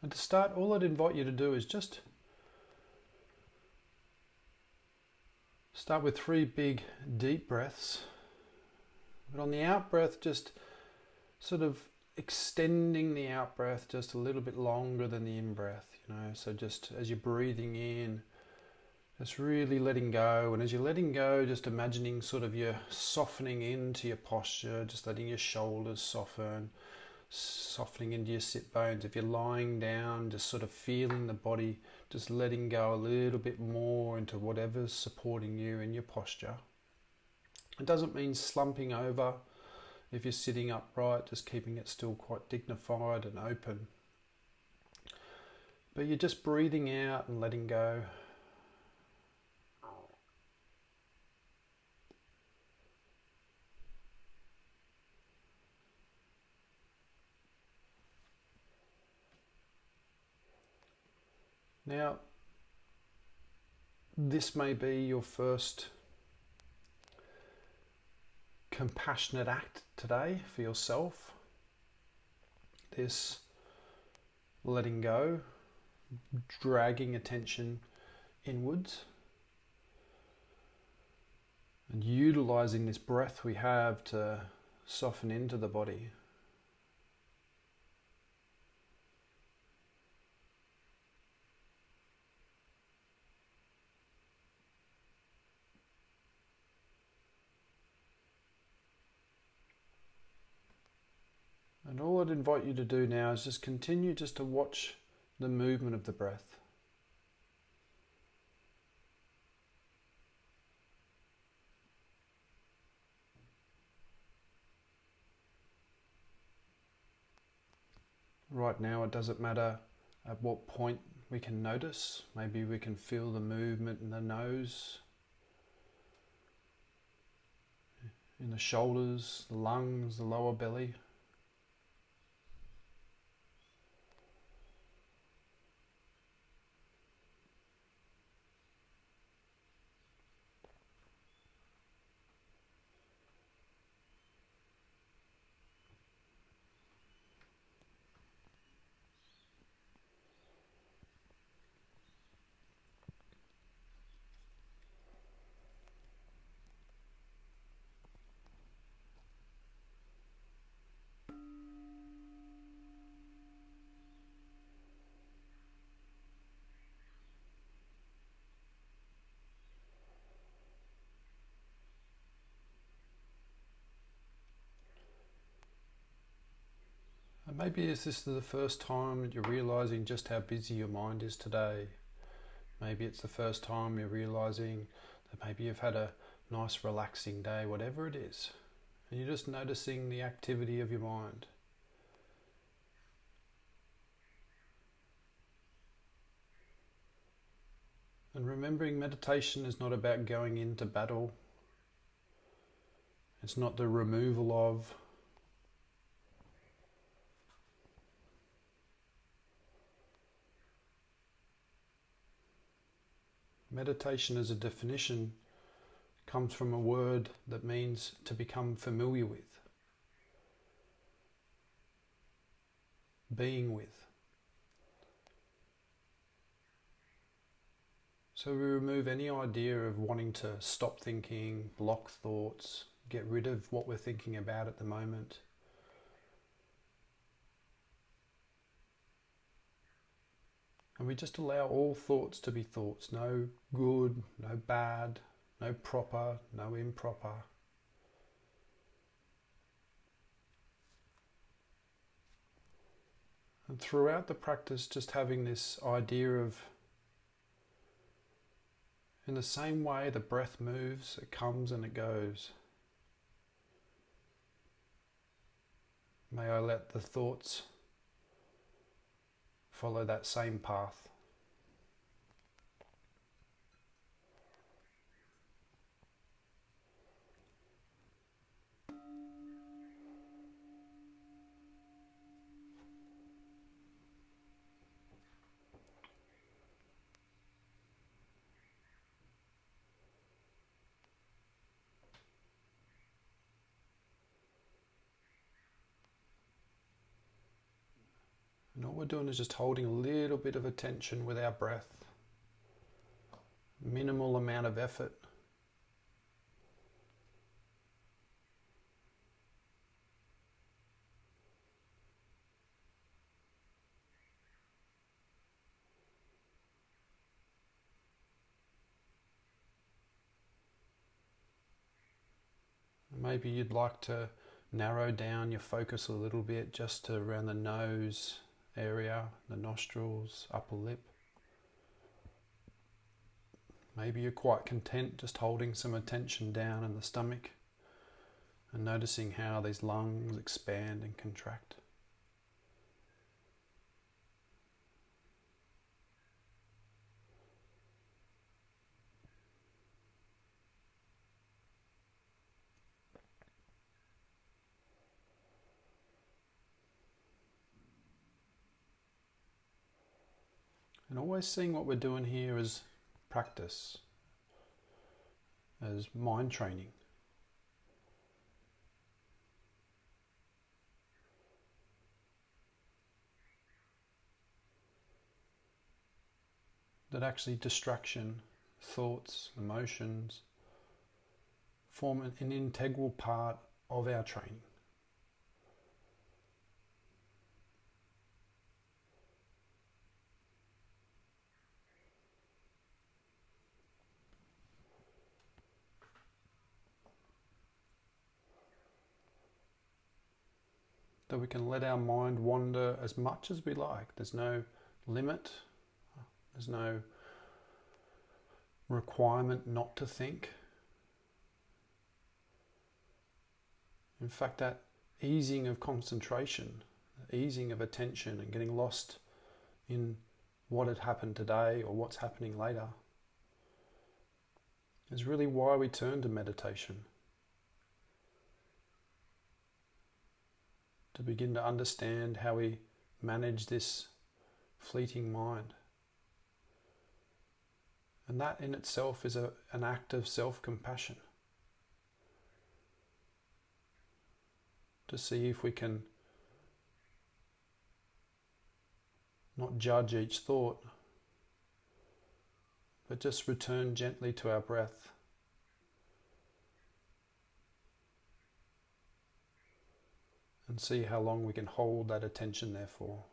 And to start, all I'd invite you to do is just start with 3 big deep breaths. But on the out breath, just sort of extending the out breath just a little bit longer than the in breath, so just as you're breathing in, just really letting go, and as you're letting go, just imagining sort of you're softening into your posture, just letting your shoulders softening into your sit bones. If you're lying down, just sort of feeling the body, just letting go a little bit more into whatever's supporting you in your posture. It doesn't mean slumping over. If you're sitting upright, just keeping it still quite dignified and open. But you're just breathing out and letting go. Now, this may be your first compassionate act today for yourself. This letting go, dragging attention inwards, and utilizing this breath we have to soften into the body. And all I'd invite you to do now is just continue just to watch the movement of the breath. Right now, it doesn't matter at what point we can notice. Maybe we can feel the movement in the nose, in the shoulders, the lungs, the lower belly. And maybe this is the first time that you're realizing just how busy your mind is today. Maybe it's the first time you're realizing that maybe you've had a nice relaxing day, whatever it is. And you're just noticing the activity of your mind. And remembering meditation is not about going into battle. It's not the removal of. Meditation as a definition comes from a word that means to become familiar with, being with. So we remove any idea of wanting to stop thinking, block thoughts, get rid of what we're thinking about at the moment. And we just allow all thoughts to be thoughts. No good, no bad, no proper, no improper. And throughout the practice, just having this idea of, in the same way the breath moves, it comes and it goes. May I let the thoughts follow that same path. And all we're doing is just holding a little bit of attention with our breath. Minimal amount of effort. Maybe you'd like to narrow down your focus a little bit just to around the nose area, the nostrils, upper lip. Maybe you're quite content just holding some attention down in the stomach and noticing how these lungs expand and contract. And always seeing what we're doing here as practice, as mind training. That actually distraction, thoughts, emotions form an integral part of our training. That we can let our mind wander as much as we like. There's no limit. There's no requirement not to think. In fact, that easing of concentration, easing of attention and getting lost in what had happened today or what's happening later is really why we turn to meditation. To begin to understand how we manage this fleeting mind. And that in itself is an act of self-compassion. To see if we can not judge each thought, but just return gently to our breath. And see how long we can hold that attention there for.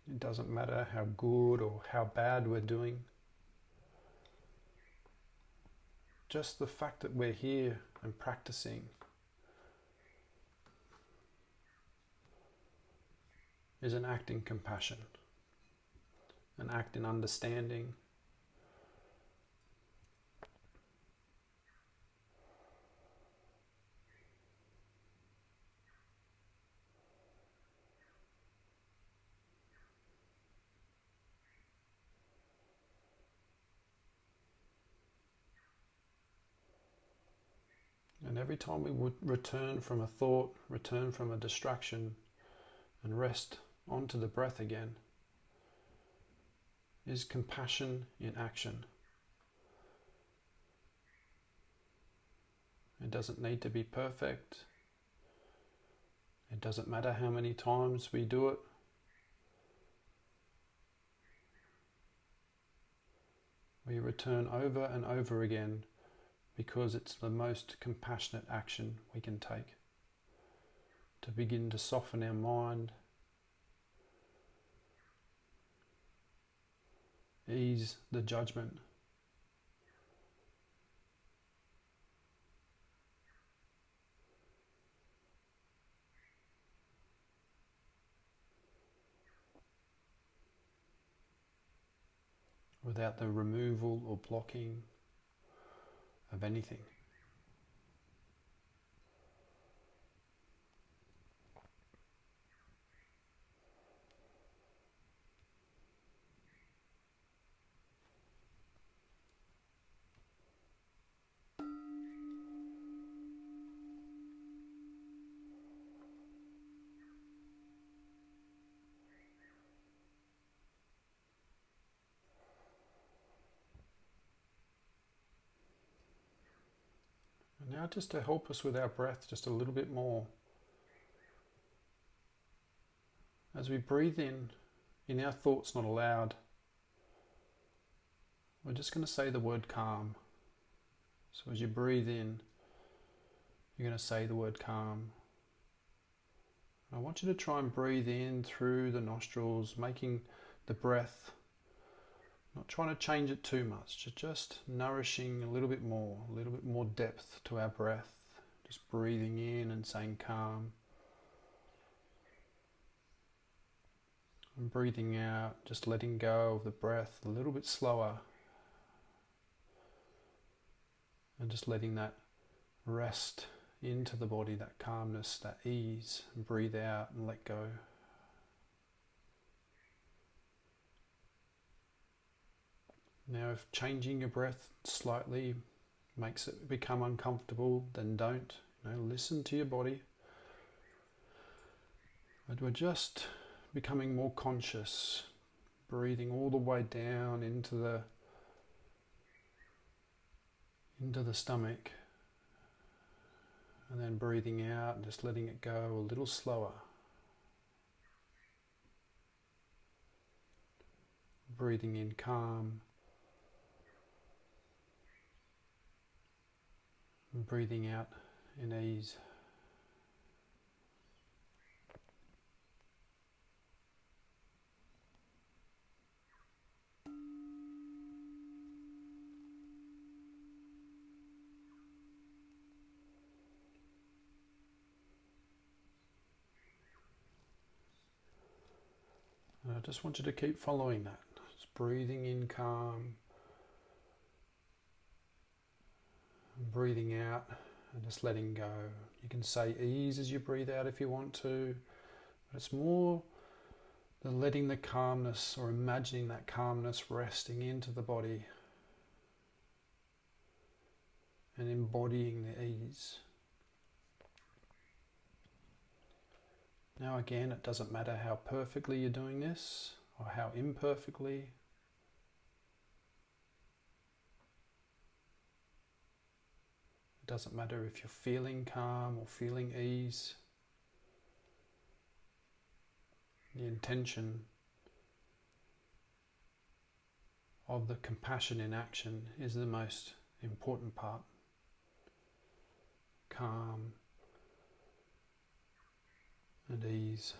It doesn't matter how good or how bad we're doing. Just the fact that we're here and practicing is an act in compassion, an act in understanding. And every time we would return from a thought, return from a distraction, and rest onto the breath again, is compassion in action. It doesn't need to be perfect. It doesn't matter how many times we do it. We return over and over again because it's the most compassionate action we can take to begin to soften our mind, ease the judgment, without the removal or blocking of anything. And now just to help us with our breath just a little bit more, as we breathe in our thoughts not aloud, we're just going to say the word calm. So as you breathe in, you're going to say the word calm. I want you to try and breathe in through the nostrils, making the breath, not trying to change it too much, just nourishing a little bit more depth to our breath. Just breathing in and saying calm. And breathing out, just letting go of the breath a little bit slower. And just letting that rest into the body, that calmness, that ease. And breathe out and let go. Now if changing your breath slightly makes it become uncomfortable, then don't. Listen to your body. But we're just becoming more conscious, breathing all the way down into the stomach, and then breathing out and just letting it go a little slower. Breathing in calm, and breathing out in ease. And I just want you to keep following that. Just breathing in calm, and breathing out and just letting go. You can say ease as you breathe out if you want to, but it's more than letting the calmness or imagining that calmness resting into the body and embodying the ease. Now again, it doesn't matter how perfectly you're doing this or how imperfectly. It doesn't matter if you're feeling calm or feeling ease. The intention of the compassion in action is the most important part. Calm and ease.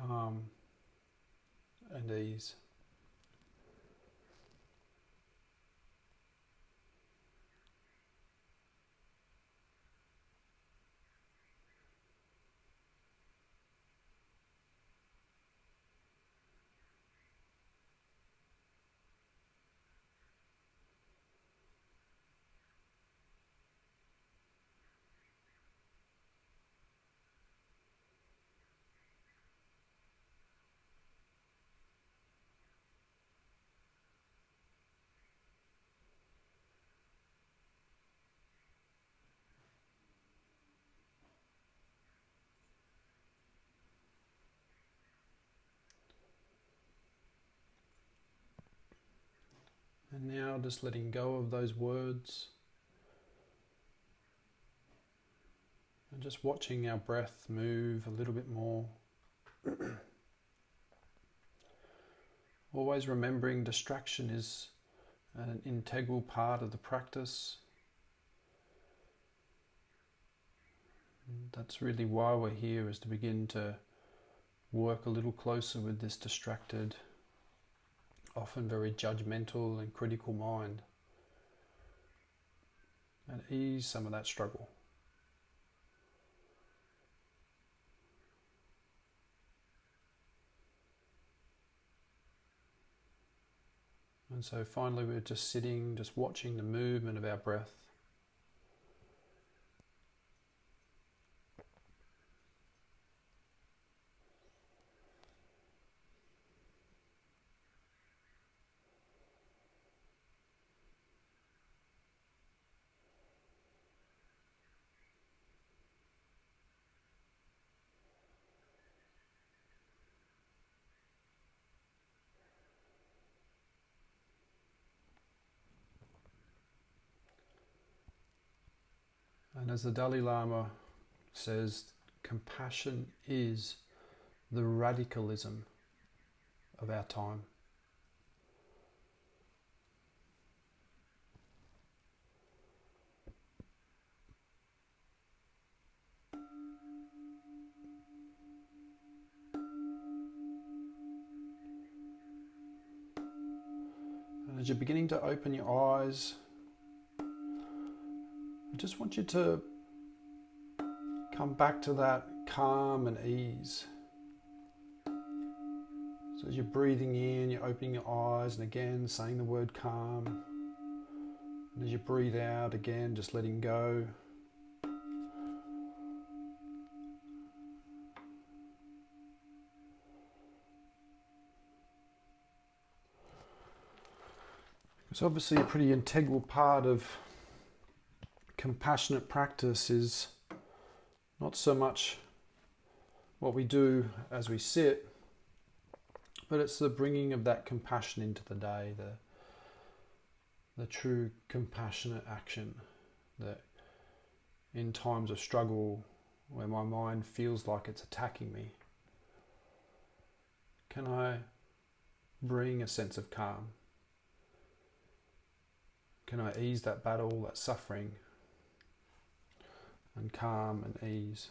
Calm and ease. And now just letting go of those words and just watching our breath move a little bit more. Always remembering distraction is an integral part of the practice. That's really why we're here, is to begin to work a little closer with this distracted, often very judgmental and critical mind, and ease some of that struggle. And so finally we're just sitting, just watching the movement of our breath. And as the Dalai Lama says, compassion is the radicalism of our time. And as you're beginning to open your eyes, I just want you to come back to that calm and ease. So as you're breathing in, you're opening your eyes and again saying the word calm. And as you breathe out, again just letting go. It's obviously a pretty integral part of compassionate practice is not so much what we do as we sit, but it's the bringing of that compassion into the day, the true compassionate action, that in times of struggle where my mind feels like it's attacking me, can I bring a sense of calm? Can I ease that battle, that suffering, and calm and ease?